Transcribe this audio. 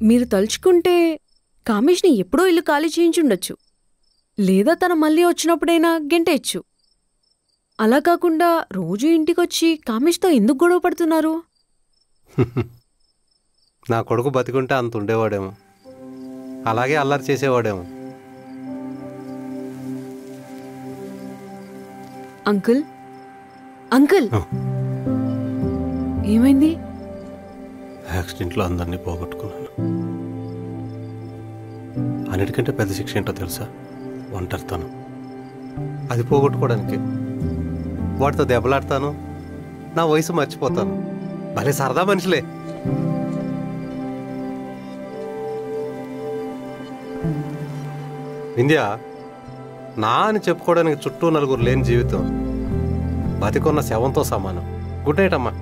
మీరు తలుచుకుంటే కామేష్ని ఎప్పుడో ఇల్లు ఖాళీ చేయించుండొచ్చు, లేదా తన మళ్ళీ వచ్చినప్పుడైనా గెంటేయచ్చు. అలా కాకుండా రోజూ ఇంటికొచ్చి కామేష్తో ఎందుకు గొడవ పడుతున్నారు? నా కొడుకు బతికుంటే అంత ఉండేవాడేమో, అలాగే అల్లరి చేసేవాడేమో. అంకుల్, అంకుల్, ఏమైంది? యాక్సిడెంట్లో అందరినీ పోగొట్టుకున్నాను. అన్నిటికంటే పెద్ద శిక్ష ఏంటో తెలుసా? ఒంటరితనం. అది పోగొట్టుకోవడానికి వాటితో దెబ్బలాడతాను, నా వయసు మర్చిపోతాను. భలే సరదా మనుషులే. వింధ్య, నా అని చెప్పుకోవడానికి చుట్టూ నలుగురు లేని జీవితం బతికున్న శవంతో సమానం. గుడ్ నైట్ అమ్మా.